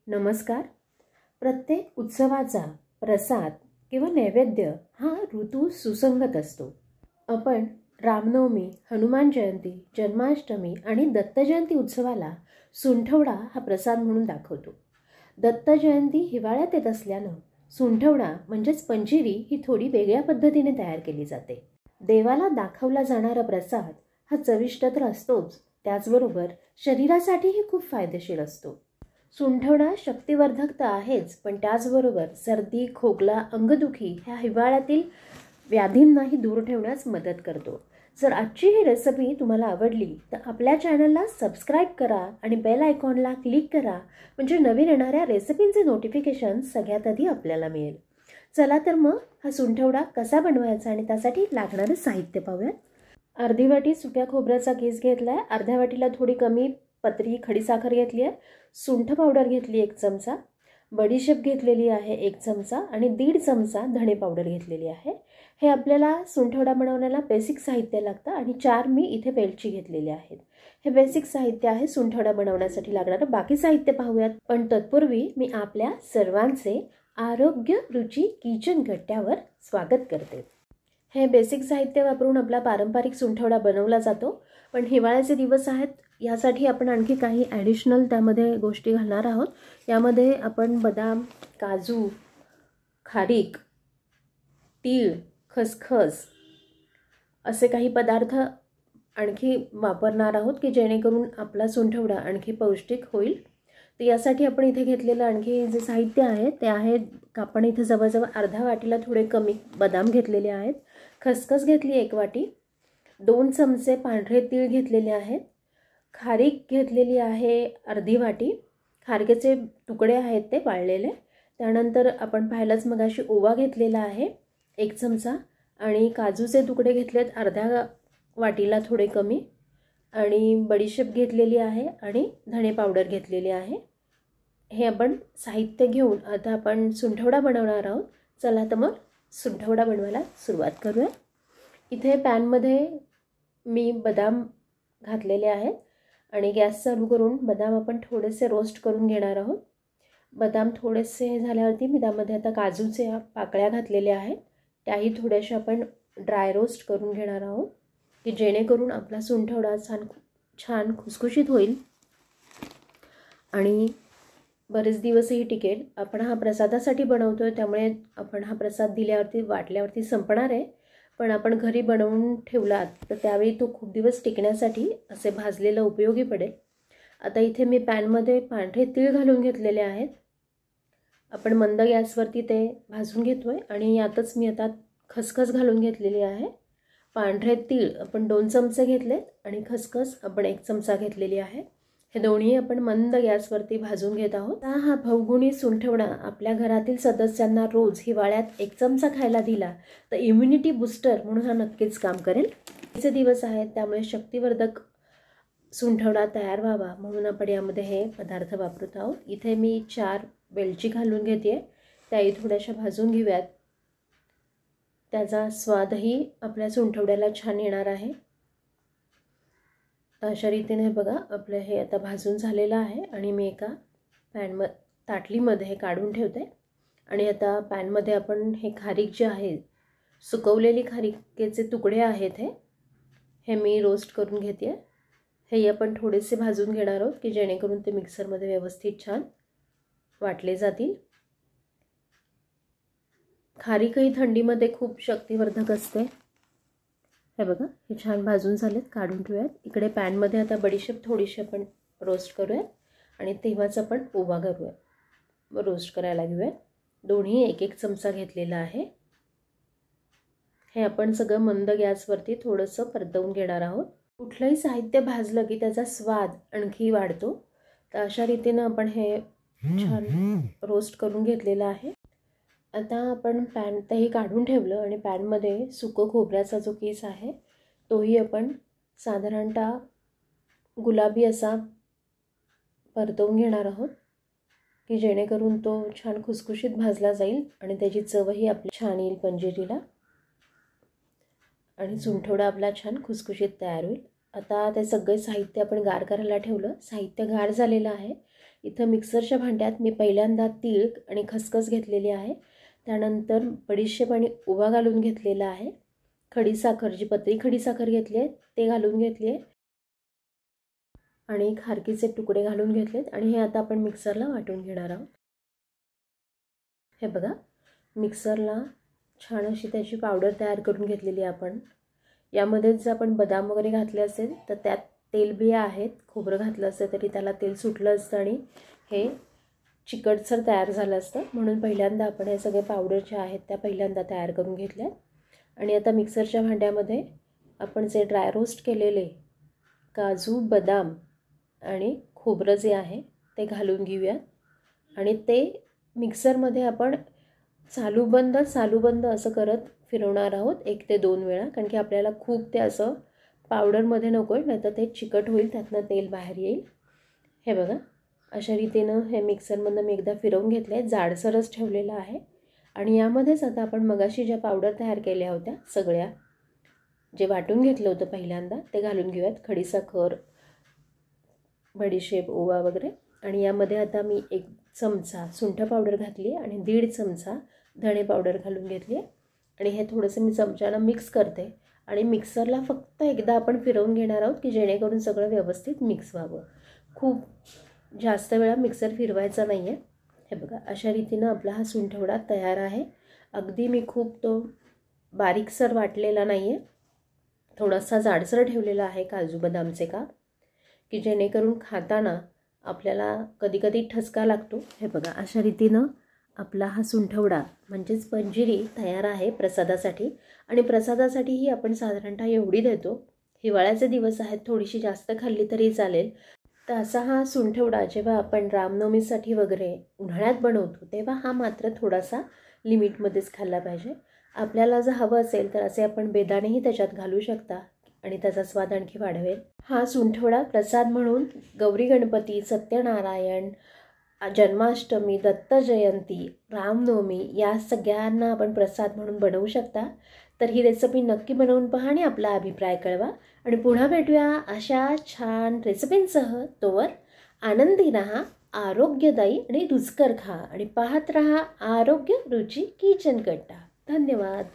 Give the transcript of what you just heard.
नमस्कार. प्रत्येक उत्सवाचा प्रसाद किंवा नैवेद्य हा ऋतू सुसंगत असतो. आपण रामनवमी, हनुमान जयंती, जन्माष्टमी आणि दत्त जयंती उत्सवाला सुंठवडा हा प्रसाद म्हणून दाखवतो. दत्त जयंती हिवाळ्यात येत असल्यानं सुंठवडा म्हणजेच पंजिरी ही थोडी वेगळ्या पद्धतीने तयार केली जाते. देवाला दाखवला जाणारा प्रसाद हा चविष्ट तर असतोच, त्याचबरोबर शरीरासाठीही खूप फायदेशीर असतो. सुंठवडा शक्तिवर्धक तर आहेच, पण त्याचबरोबर सर्दी, खोकला, अंगदुखी ह्या हिवाळ्यातील व्याधींनाही दूर ठेवण्यास मदत करतो. जर आजची ही रेसिपी तुम्हाला आवडली तर आपल्या चॅनलला सबस्क्राईब करा आणि बेल आयकॉनला क्लिक करा, म्हणजे नवीन येणाऱ्या रेसिपींचे नोटिफिकेशन सगळ्यात आधी आपल्याला मिळेल. चला तर मग हा सुंठवडा कसा बनवायचा आणि त्यासाठी लागणारे साहित्य पाहूयात. अर्धी वाटी सुक्या खोबऱ्याचा किस घेतला आहे. अर्ध्या वाटीला थोडी कमी पत्री खडीसाखर घेतली आहे. सुंठ पावडर घेतली 1 चमचा. बडीशेप घेतलेली आहे 1 चमचा आणि 1.5 चमचा धणे पावडर घेतलेली आहे. हे आपल्याला सुंठवडा बनवण्याला बेसिक साहित्य लागतं आणि 4 मी इथे वेलची घेतलेली आहेत. हे बेसिक साहित्य आहे सुंठवडा बनवण्यासाठी लागणारं. बाकी साहित्य पाहूयात, पण तत्पूर्वी मी आपल्या सर्वांचे आरोग्य रुची किचन कट्ट्यावर स्वागत करते. हे बेसिक साहित्य वापरून आपला पारंपरिक सुंठवडा बनवला जातो, पण हिवाळ्याचे दिवस आहेत, यासाठी आपण आणखी काही ॲडिशनल त्यामध्ये गोष्टी घालणार आहोत. यामध्ये आपण बदाम, काजू, खारीक, तीळ, खसखस असे काही पदार्थ आणखी वापरणार आहोत की जेणेकरून आपला सुंठवडा आणखी पौष्टिक होईल. तर यासाठी आपण इथे घेतलेलं आणखी जे साहित्य आहे ते आहे, आपण इथे जवळजवळ अर्ध्या वाटीला थोडे कमी बदाम घेतलेले आहेत. खसखस घेतली 1 वाटी. 2 चमचे पांढरे तीळ घेतलेले आहेत. खारीक घेतलेली आहे अर्धी वाटी. खारकेचे तुकडे आहेत ते वाळलेले. त्यानंतर आपण पाहिलंच मगाशी ओवा घेतलेला आहे 1 चमचा आणि काजूचे तुकडे घेतलेत अर्ध्या वाटीला थोडे कमी आणि बडीशेप घेतलेली आहे आणि धणे पावडर घेतलेली आहे. हे आपण साहित्य घेऊन आता आपण सुंठवडा बनवणार आहोत. चला तर मग सुंठवडा बनवायला सुरुवात करूया. इथे पॅनमध्ये मी बदाम घातलेले आहेत आणि गॅस चालू करून बदाम आपण थोडेसे रोस्ट करून घेणार आहोत. बदाम थोडेसे झाल्यावरती मी त्यामध्ये आता काजूचे पाकळ्या घातलेल्या आहेत, त्याही थोड्याशा आपण ड्राय रोस्ट करून घेणार आहोत की जेणेकरून आपला सुंठवडा छान खुसखुशीत होईल आणि बरेच दिवसही टिकेल. आपण हा प्रसादासाठी बनवतोय, त्यामुळे आपण हा प्रसाद दिल्यावरती वाटल्यावरती संपणार आहे, पण आपण घरी बनवून ठेवलात तर त्यावेळी तो खूप दिवस टिकण्यासाठी असे भाजलेलं उपयोगी पडेल. आता इथे मी पॅनमध्ये पांढरे तीळ घालून घेतलेले आहेत. आपण मंद गॅसवरती ते भाजून घेतोय आणि यातच मी आता खसखस घालून घेतलेली आहे. पांढरे तीळ आपण 2 चमचे घेतलेत आणि खसखस आपण 1 चमचा घेतलेली आहे. हे दोन्ही आपण मंद गॅसवरती भाजून घेत आहोत. हा भवगुणी सुंठवडा आपल्या घरातील सदस्यांना रोज हिवाळ्यात 1 चमचा खायला दिला तर इम्युनिटी बूस्टर म्हणून हा नक्कीच काम करेल. हे दिवस आहेत त्यामुळे शक्तिवर्धक सुंठवडा तयार व्हावा म्हणून आपण यामध्ये हे पदार्थ वापरत आहोत. इथे मी 4 वेलची घालून घेते, त्याही थोड्याशा भाजून घेऊयात. त्याचा स्वादही आपल्या सुंठवड्याला छान येणार आहे. अशा रीतीने बघा आपलं हे आता भाजून झालेलं आहे आणि मी एका ताटलीमध्ये हे काढून ठेवते. आणि आता पॅनमध्ये आपण हे खारीक जे आहे, सुकवलेली खारीकेचे तुकडे आहेत हे मी रोस्ट करून घेते. हे आपण थोडेसे भाजून घेणार आहोत की जेणेकरून ते मिक्सरमध्ये व्यवस्थित छान वाटले जातील. खारीकही थंडीमध्ये खूप शक्तिवर्धक असते. हे बघा हे छान भाजून झालेत, काढून ठेवूयात. इकडे पॅनमध्ये आता बडीशेप थोडीशी आपण रोस्ट करूयात आणि तेव्हाच आपण ओवा करूयात, रोस्ट करायला घेऊयात. दोन्ही 1-1 चमचा घेतलेला आहे. हे आपण सगळं मंद गॅसवरती थोडंसं परतवून घेणार आहोत. कुठलंही साहित्य भाजलं की त्याचा स्वाद आणखी वाढतो, तर अशा रीतीनं आपण हे छान रोस्ट करून घेतलेलं आहे. आता आपण पॅन तेही काढून ठेवलं आणि पॅनमध्ये सुकं खोबऱ्याचा जो किस आहे तोही आपण साधारणतः गुलाबी असा परतवून घेणार आहोत की जेणेकरून तो छान खुसखुशीत भाजला जाईल आणि त्याची चवही आपली छान येईल पंजिरीला आणि सुंठवडा आपला छान खुसखुशीत तयार होईल. आता ते सगळे साहित्य आपण गार करायला ठेवलं. साहित्य गार झालेलं आहे. इथं मिक्सरच्या भांड्यात मी पहिल्यांदा तीळ आणि खसखस घेतलेली आहे, त्यानंतर बडीशेप आणि ओवा घालून घेतलेला आहे, खडीसाखर जी पतळी खडीसाखर घेतली आहे ते घालून घेतली आहे आणि खारकीचे तुकडे घालून घेतलेत आणि हे आता आपण मिक्सरला वाटून घेणार आहोत। हे बघा, मिक्सरला छान अशी त्याची पावडर तयार करून घेतलेली आपण। यामध्ये जर आपण बदाम वगैरे घातले असेल तर त्यात तेलबिया आहेत, खोबरं घातलं असतं तरी त्याला तेल सुटलं असतं आणि हे चिकटसर तयार झालं असतं, म्हणून पहिल्यांदा आपण हे सगळे पावडर जे आहेत त्या पहिल्यांदा तयार करून घेतल्या। आणि आता मिक्सरच्या भांड्यामध्ये आपण जे ड्राय रोस्ट केलेले काजू, बदाम आणि खोबरं जे आहे ते घालून घेऊया आणि ते मिक्सरमध्ये आपण चालू बंद असं करत फिरवणार आहोत 1 ते 2 वेळा, कारण की आपल्याला खूप ते असं पावडरमध्ये नको आहे, नाहीतर ते चिकट होईल, त्यातनं तेल बाहेर येईल। हे बघा, अशा रीतीनं हे मिक्सरमधनं मी एकदा फिरवून घेतले, जाडसरच ठेवलेलं आहे। आणि यामध्येच आता आपण मगाशी ज्या पावडर तयार केल्या होत्या सगळ्या, जे वाटून घेतलं होतं पहिल्यांदा ते घालून घेऊयात, खडीसाखर, बडीशेप, ओवा वगैरे। आणि यामध्ये आता मी 1 चमचा सुंठ पावडर घातली आणि 1.5 चमचा धणे पावडर घालून घेतली आणि हे थोडंसं मी चमच्यानं मिक्स करते आणि मिक्सरला फक्त एकदा आपण फिरवून घेणार आहोत की जेणेकरून सगळं व्यवस्थित मिक्स व्हावं। खूप जास्त वेळा मिक्सर फिरवायचा नाही आहे। हे बघा, अशा रीतीनं आपला हा सुंठवडा तयार आहे। अगदी मी खूप तो बारीकसर वाटलेला नाही आहे, थोडासा जाडसर ठेवलेला आहे काजू बदामचे काप, की जेणेकरून खाताना आपल्याला कधी कधी ठसका लागतो। हे बघा, अशा रीतीनं आपला हा सुंठवडा म्हणजेच पंजिरी तयार आहे प्रसादासाठी। आणि प्रसादासाठी ही आपण साधारणतः एवढी देतो, हिवाळ्याचे दिवस आहेत, थोडीशी जास्त खाल्ली तरी चालेल। तर असा हा सुंठवडा जेव्हा आपण रामनवमीसाठी वगैरे उन्हाळ्यात बनवतो तेव्हा हा मात्र थोडासा लिमिटमध्येच खाल्ला पाहिजे। आपल्याला जर हवं असेल तर असे आपण बेदाणेही त्याच्यात घालू शकता आणि त्याचा स्वाद आणखी वाढवेल। हा सुंठवडा प्रसाद म्हणून गौरी गणपती, सत्यनारायण, जन्माष्टमी, दत्त जयंती, रामनवमी या सगळ्यांना आपण प्रसाद म्हणून बनवू शकता। तर ही रेसिपी नक्की बनवून पहा आणि आपला अभिप्राय कळवा आणि पुन्हा भेटूया अशा छान रेसिपींसह। तोवर आनंदी राहा, आरोग्यदायी आणि रुचकर खा आणि पाहत रहा आरोग्य रुची किचन कट्टा। धन्यवाद।